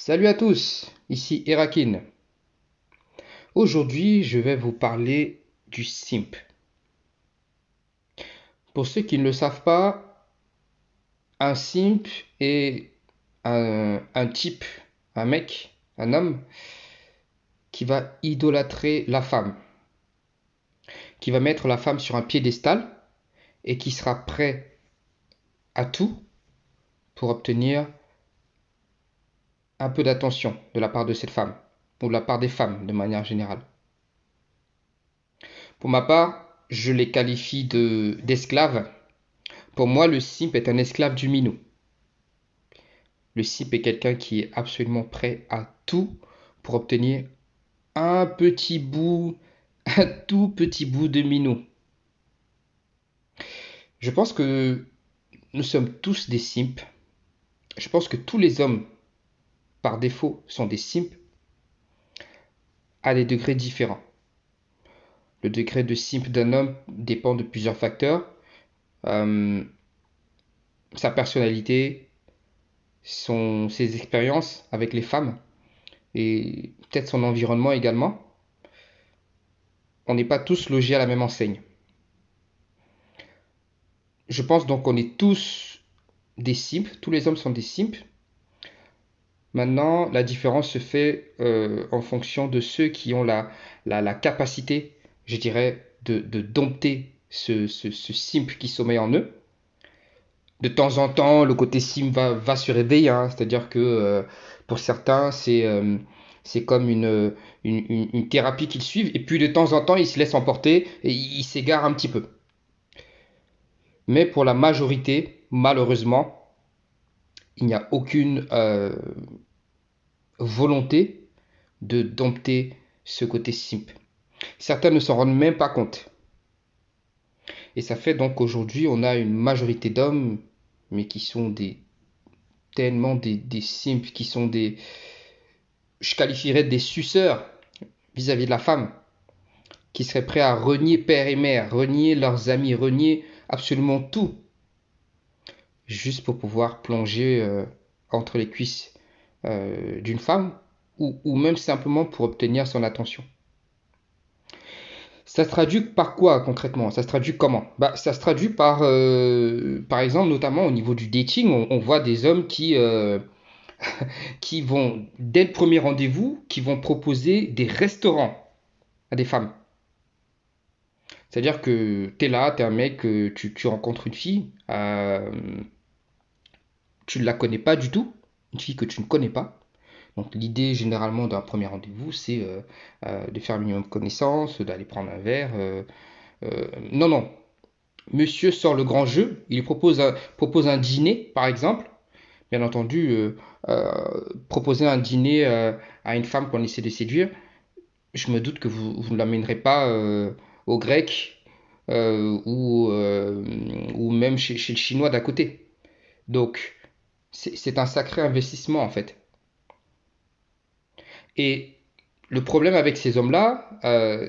Salut à tous, ici Erakin. Aujourd'hui, je vais vous parler du simp. Pour ceux qui ne le savent pas, un simp est un type, un mec, un homme qui va idolâtrer la femme, qui va mettre la femme sur un piédestal et qui sera prêt à tout pour obtenir un peu d'attention de la part de cette femme, ou de la part des femmes de manière générale. Pour ma part, je les qualifie d'esclaves. Pour moi, le simp est un esclave du minou. Le simp est quelqu'un qui est absolument prêt à tout pour obtenir un petit bout, un tout petit bout de minou. Je pense que nous sommes tous des simps. Je pense que tous les hommes, par défaut, sont des simps à des degrés différents. Le degré de simp d'un homme dépend de plusieurs facteurs. Euh, Sa personnalité, ses expériences avec les femmes et peut-être son environnement également. On n'est pas tous logés à la même enseigne. Je pense donc qu'on est tous des simps, tous les hommes sont des simps. Maintenant, la différence se fait en fonction de ceux qui ont la capacité, je dirais, de dompter ce simp qui sommeille en eux. De temps en temps, le côté simp va se réveiller, hein, c'est-à-dire que pour certains, c'est comme une thérapie qu'ils suivent, et puis de temps en temps, ils se laissent emporter et ils s'égarent un petit peu. Mais pour la majorité, malheureusement, il n'y a aucune volonté de dompter ce côté simp. Certains ne s'en rendent même pas compte. Et ça fait donc qu'aujourd'hui, on a une majorité d'hommes, mais qui sont tellement des simps, qui sont je qualifierais des suceurs vis-à-vis de la femme, qui seraient prêts à renier père et mère, renier leurs amis, renier absolument tout, juste pour pouvoir plonger entre les cuisses d'une femme, ou même simplement pour obtenir son attention. Ça se traduit par quoi concrètement? Ça se traduit comment? Ça se traduit par exemple, notamment au niveau du dating, on voit des hommes qui vont, dès le premier rendez-vous, qui vont proposer des restaurants à des femmes. C'est-à-dire que tu es là, tu es un mec, tu rencontres une fille, tu ne la connais pas du tout, une fille que tu ne connais pas. Donc l'idée généralement d'un premier rendez-vous, c'est de faire un minimum de connaissances, d'aller prendre un verre. Non, non. Monsieur sort le grand jeu, il propose un dîner, par exemple. Bien entendu, proposer un dîner à une femme qu'on essaie de séduire, je me doute que vous ne l'amènerez pas au grec ou même chez le chinois d'à côté. Donc, c'est un sacré investissement en fait. Et le problème avec ces hommes-là,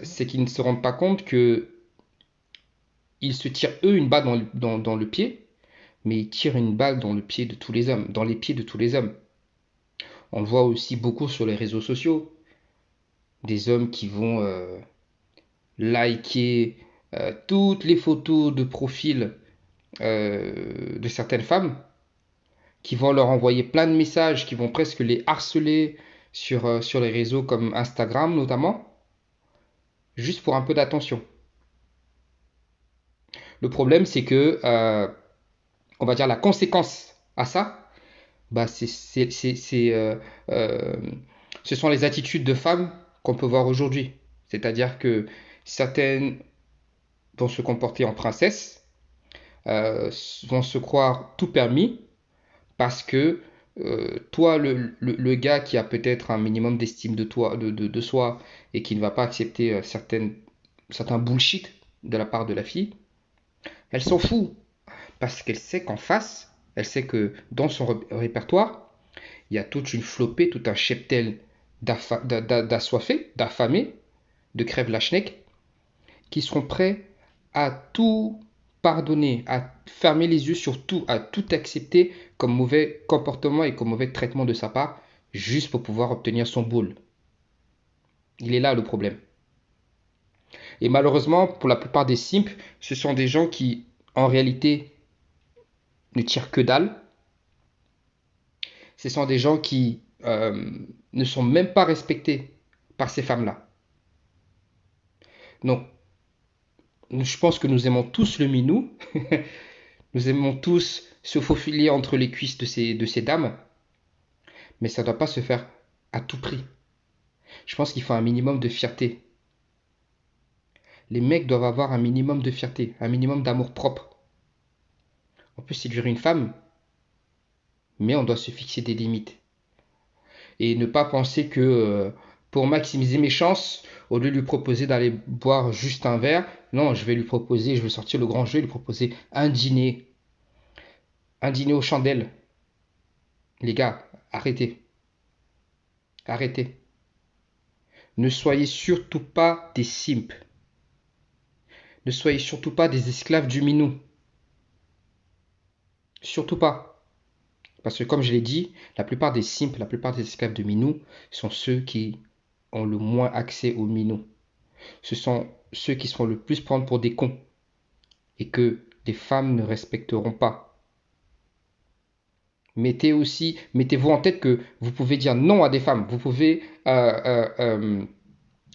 c'est qu'ils ne se rendent pas compte que ils se tirent eux une balle dans le pied, mais ils tirent une balle dans le pied de tous les hommes, dans les pieds de tous les hommes. On le voit aussi beaucoup sur les réseaux sociaux, des hommes qui vont liker toutes les photos de profil de certaines femmes, qui vont leur envoyer plein de messages, qui vont presque les harceler sur les réseaux comme Instagram notamment, juste pour un peu d'attention. Le problème, c'est que, on va dire, la conséquence à ça, bah, euh, ce sont les attitudes de femmes qu'on peut voir aujourd'hui. C'est-à-dire que certaines vont se comporter en princesse, vont se croire tout permis, parce que toi, le gars qui a peut-être un minimum d'estime de, toi, de soi et qui ne va pas accepter certains bullshit de la part de la fille, elle s'en fout. Parce qu'elle sait qu'en face, elle sait que dans son répertoire, il y a toute une flopée, tout un cheptel d'assoiffés, d'affamés, de crève-la-schneck, qui seront prêts à tout pardonner, à fermer les yeux sur tout, à tout accepter comme mauvais comportement et comme mauvais traitement de sa part, juste pour pouvoir obtenir son boule. Il est là le problème. Et malheureusement, pour la plupart des simps, ce sont des gens qui, en réalité, ne tirent que dalle. Ce sont des gens qui ne sont même pas respectés par ces femmes-là. Donc, je pense que nous aimons tous le minou. Nous aimons tous se faufiler entre les cuisses de ces dames. Mais ça ne doit pas se faire à tout prix. Je pense qu'il faut un minimum de fierté. Les mecs doivent avoir un minimum de fierté, un minimum d'amour propre. On peut séduire une femme, mais on doit se fixer des limites. Et ne pas penser que pour maximiser mes chances, au lieu de lui proposer d'aller boire juste un verre, non, je vais sortir le grand jeu, lui proposer un dîner aux chandelles. Les gars, arrêtez, arrêtez. Ne soyez surtout pas des simps. Ne soyez surtout pas des esclaves du minou. Surtout pas. Parce que comme je l'ai dit, la plupart des simps, la plupart des esclaves de minou sont ceux qui ont le moins accès au minou. Ce sont ceux qui se font le plus prendre pour des cons et que les femmes ne respecteront pas. Mettez-vous en tête que vous pouvez dire non à des femmes. Vous pouvez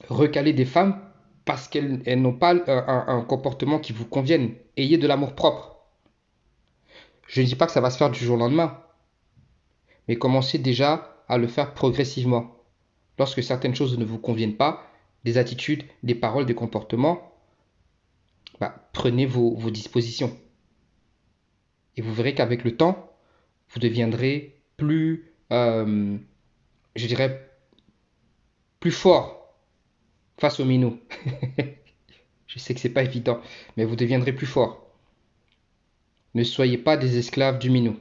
recaler des femmes parce qu'elles n'ont pas un comportement qui vous convienne. Ayez de l'amour propre. Je ne dis pas que ça va se faire du jour au lendemain, mais commencez déjà à le faire progressivement. Lorsque certaines choses ne vous conviennent pas, des attitudes, des paroles, des comportements, prenez vos dispositions. Et vous verrez qu'avec le temps, vous deviendrez plus, je dirais, plus fort face aux minots. Je sais que c'est pas évident, mais vous deviendrez plus fort. Ne soyez pas des esclaves du minou.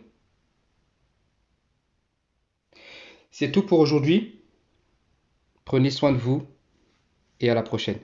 C'est tout pour aujourd'hui. Prenez soin de vous et à la prochaine.